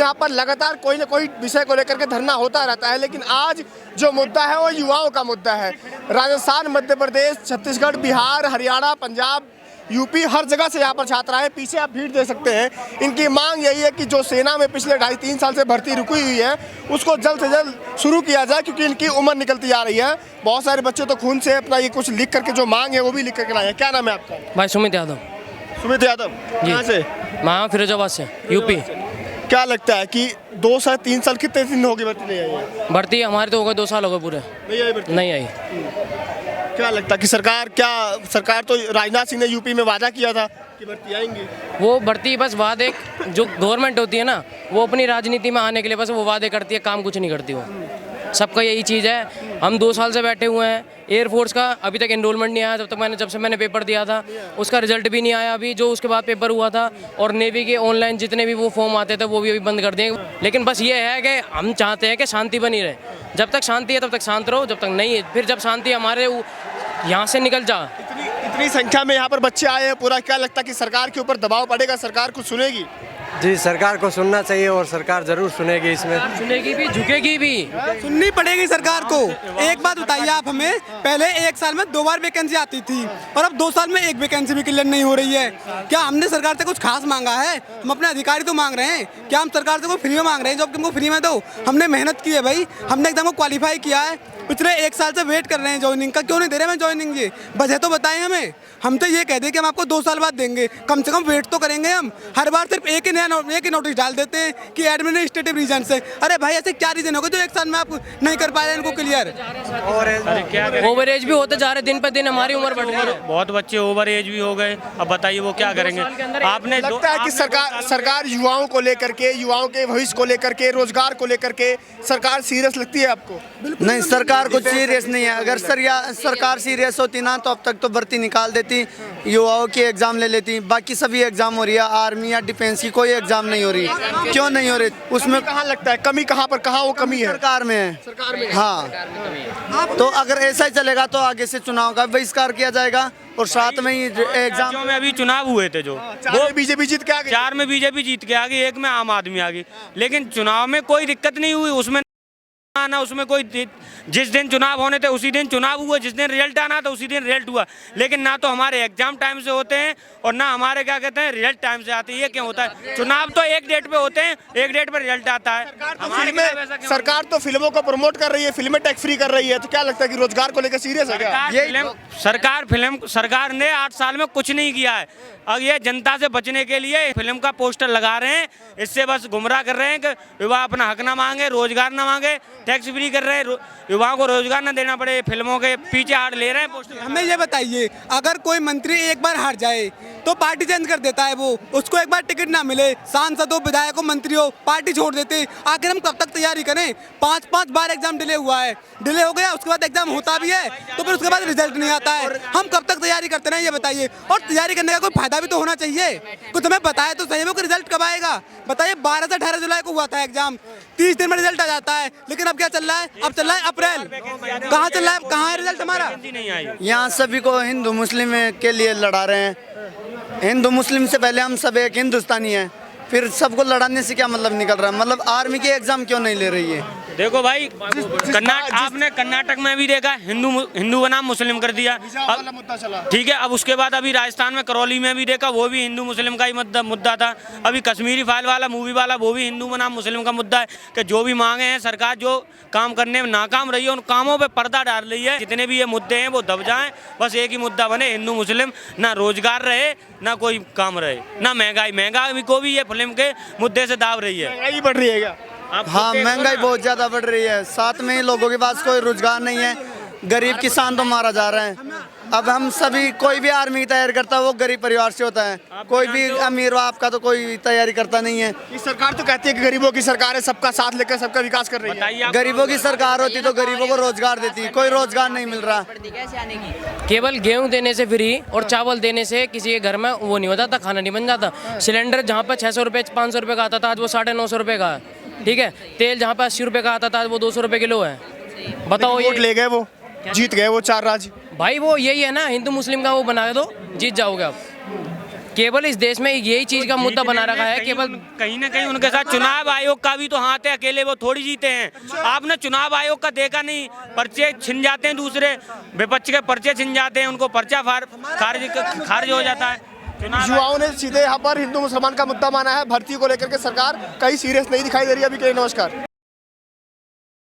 यहाँ पर लगातार कोई ना कोई विषय को लेकर के धरना होता रहता है, लेकिन आज जो मुद्दा है वो युवाओं का मुद्दा है। राजस्थान, मध्य प्रदेश, छत्तीसगढ़, बिहार, हरियाणा, पंजाब, यूपी, हर जगह से यहाँ पर छात्र आए। पीछे आप भीड़ देख सकते हैं। इनकी मांग यही है कि जो सेना में पिछले 2.5-3 साल से भर्ती रुकी हुई है उसको जल्द से जल्द शुरू किया जाए, क्योंकि इनकी उम्र निकलती आ रही है। बहुत सारे बच्चे तो खून से अपना ये कुछ लिख करके जो मांग है वो भी लिख करके लाए हैं। क्या नाम है आपका? भाई सुमित यादव। सुमित यादव, कहाँ से? मैं फिरोजाबाद से, यूपी। क्या लगता है कि 2 साल 3 साल कितने दिन हो गए भर्ती नहीं आई है? भर्ती हमारे तो हो गए 2 साल हो गए पूरे, नहीं आई भर्ती? नहीं आई। क्या लगता है कि सरकार तो राजनाथ सिंह ने यूपी में वादा किया था कि भर्ती आएंगी। वो भर्ती बस वादे, जो गवर्नमेंट होती है ना वो अपनी राजनीति में आने के लिए बस वो वादे करती है, काम कुछ नहीं करती वो। सबका यही चीज़ है। हम 2 साल से बैठे हुए हैं। एयरफोर्स का अभी तक एनरोलमेंट नहीं आया, जब से मैंने पेपर दिया था उसका रिजल्ट भी नहीं आया अभी, जो उसके बाद पेपर हुआ था। और नेवी के ऑनलाइन जितने भी वो फॉर्म आते थे वो भी अभी बंद कर दिए। लेकिन बस ये है कि हम चाहते हैं कि शांति बनी रहे। जब तक शांति है तब तक शांत रहो, जब तक नहीं है फिर जब शांति हमारे यहाँ से निकल जा। इतनी संख्या में यहाँ पर बच्चे आए हैं पूरा, क्या लगता है कि सरकार के ऊपर दबाव पड़ेगा, सरकार कुछ सुनेगी? जी, सरकार को सुनना चाहिए और सरकार जरूर सुनेगी। इसमें सुनेगी भी, झुकेगी भी, सुननी पड़ेगी सरकार को। एक बात बताइए आप हमें, पहले 1 साल में 2 बार वैकेंसी आती थी और अब 2 साल में 1 वैकेंसी भी क्लियर नहीं हो रही है। क्या हमने सरकार से कुछ खास मांगा है? हम अपने अधिकारी तो मांग रहे हैं, क्या हम सरकार से कोई फ्री में मांग रहे हैं? जॉब तुमको फ्री में दो। हमने मेहनत की है भाई, हमने एग्जाम को क्वालिफाई किया है, पिछले 1 साल से वेट कर रहे हैं ज्वाइनिंग का। क्यों नहीं दे रहे हैं ज्वाइनिंग? ये वजह तो बताएं हमें। हम तो ये कह दें कि हम आपको 2 साल बाद देंगे, कम से कम वेट तो करेंगे हम। हर बार सिर्फ एक ही नोटिस डाल देते हैं कि एडमिनिस्ट्रेटिव रीजन से। अरे भाई ऐसे क्या रीजन होगा जो 1 साल में आप नहीं कर पा रहे हैं इनको क्लियर? ओवर एज भी होते जा रहे, दिन पे दिन हमारी उम्र बढ़ रही है। बहुत बच्चे ओवर एज भी हो गए। अब बताइए वो क्या करेंगे? आपने लगता है कि सरकार युवाओं को लेकर के, युवाओं के भविष्य को लेकर के, रोजगार को लेकर के सरकार सीरियस लगती है आपको? नहीं, सरकार कुछ सीरियस नहीं है। अगर सरकार सीरियस होती ना तो अब तक तो भर्ती निकाल देती, युवाओं की एग्जाम ले लेती। बाकी सभी एग्जाम हो रही है, आर्मी या डिफेंस की कोई एग्जाम नहीं हो रही। क्यों नहीं हो रही? उसमें कहाँ लगता है कमी, कहाँ पर, कहाँ वो कमी है? सरकार में है। सरकार में? हाँ, तो अगर ऐसा ही चलेगा तो आगे से चुनाव का बहिष्कार किया जाएगा और साथ में ही एग्जाम में अभी चुनाव हुए थे जो वो बीजेपी जीत के आ गई। 4 में बीजेपी जीत के आ गई, 1 में आम आदमी आ गई। लेकिन चुनाव में कोई दिक्कत नहीं हुई, उसमें ना उसमें कोई, जिस दिन चुनाव होने थे उसी दिन चुनाव हुआ, जिस दिन रिजल्ट आना था उसी दिन रिजल्ट हुआ। लेकिन ना तो हमारे एग्जाम टाइम से होते हैं और ना हमारे क्या कहते हैं रिजल्ट टाइम से आते हैं। ये क्यों होता है? चुनाव तो एक डेट पे होते हैं, एक डेट पे रिजल्ट आता है। सरकार तो फिल्मों को प्रमोट कर रही है, फिल्में टैक्स फ्री कर रही है, तो क्या लगता है कि रोजगार को लेकर सीरियस है क्या? सरकार ने 8 साल में कुछ नहीं किया है। अब ये जनता से बचने के लिए फिल्म का पोस्टर लगा रहे हैं, इससे बस गुमराह कर रहे हैं कि युवा अपना हक ना मांगे, रोजगार ना मांगे, टैक्स फ्री कर रहे हैं, युवाओं को रोजगार ना देना पड़े, फिल्मों के पीछे हाथ ले रहे हैं पोस्टर। हमें ये बताइए, अगर कोई मंत्री एक बार हार जाए तो पार्टी चेंज कर देता है, वो उसको एक बार टिकट ना मिले, सांसद हो, विधायक हो, मंत्री हो, पार्टी छोड़ देते। आखिर हम कब तक तैयारी करें? 5-5 बार एग्जाम डिले हुआ है, डिले हो गया, उसके बाद एग्जाम होता भी है तो फिर उसके बाद रिजल्ट नहीं आता है। हम कब तक तैयारी करते हैं ये बताइए? और तैयारी करने का कोई फायदा भी तो होना चाहिए। कुछ हमें बताए तो सही, वो रिजल्ट कब आएगा बताइए? 12 से 18 जुलाई को हुआ था एग्जाम, 30 दिन में रिजल्ट आ जाता है। लेकिन अब क्या चल रहा है? अब चल रहा है अप्रैल। कहाँ चल रहा है? कहाँ है रिजल्ट हमारा? यहाँ सभी को हिंदू मुस्लिम के लिए लड़ा रहे हैं। हिंदू मुस्लिम से पहले हम सब एक हिंदुस्तानी हैं, फिर सबको लड़ाने से क्या मतलब निकल रहा है? मतलब आर्मी के एग्जाम क्यों नहीं ले रही है? देखो भाई, आपने कर्नाटक में भी देखा, हिंदू बनाम मुस्लिम कर दिया। ठीक है, अब उसके बाद अभी राजस्थान में करौली में भी देखा, वो भी हिंदू मुस्लिम का ही मुद्दा था। अभी कश्मीरी फाइल वाला मूवी वाला वो भी हिंदू बनाम मुस्लिम का मुद्दा है कि जो भी मांगे हैं सरकार जो काम करने में नाकाम रही है उन कामों पे पर्दा डाल रही है। जितने भी ये मुद्दे हैं वो दब जाएं, बस एक ही मुद्दा बने, हिंदू मुस्लिम, ना रोजगार रहे ना कोई काम रहे, ना महंगाई को भी ये फिल्म के मुद्दे से दाब रही है। महंगाई बढ़ रही है क्या? हाँ, महंगाई बहुत ज़्यादा बढ़ रही है, साथ में लोगों के पास कोई रोजगार नहीं है, गरीब किसान तो मारा जा रहा है। अब हम सभी, कोई भी आर्मी की तैयारी करता है वो गरीब परिवार से होता है, कोई भी अमीर बाप का तो कोई तैयारी करता नहीं है। इस सरकार तो कहती है कि गरीबों की सरकार है, सबका साथ लेकर सबका विकास कर रही है। गरीबों की सरकार होती तो गरीबों को रोजगार देती, कोई रोजगार नहीं मिल रहा। केवल गेहूं देने से फ्री और चावल देने से किसी के घर में वो नहीं होता था, खाना नहीं बन जाता। सिलेंडर जहाँ पर 600 रुपये 500 रुपये का आता था, आज वो 950 रुपये का है। ठीक है, तेल जहाँ पर 80 रुपये का आता था, आज वो 200 रुपये किलो है। बताओ, वोट ले गए, वो जीत गए वो 4 राज्य। भाई वो यही है ना, हिंदू मुस्लिम का वो बना दो, जीत जाओगे आप। केवल इस देश में यही चीज का मुद्दा बना रखा है, केवल कहीं ना कहीं उनके साथ चुनाव आयोग का भी तो हाथ है, अकेले वो थोड़ी जीते हैं। आपने चुनाव आयोग का देखा नहीं, पर्चे छिन जाते हैं, दूसरे विपक्ष के पर्चे छिन जाते हैं, उनको पर्चा खारिज हो जाता है। युवाओं ने सीधे यहाँ पर हिंदू मुसलमान का मुद्दा माना है। भर्ती को लेकर के सरकार कहीं सीरियस नहीं दिखाई दे रही अभी के लिए। नमस्कार।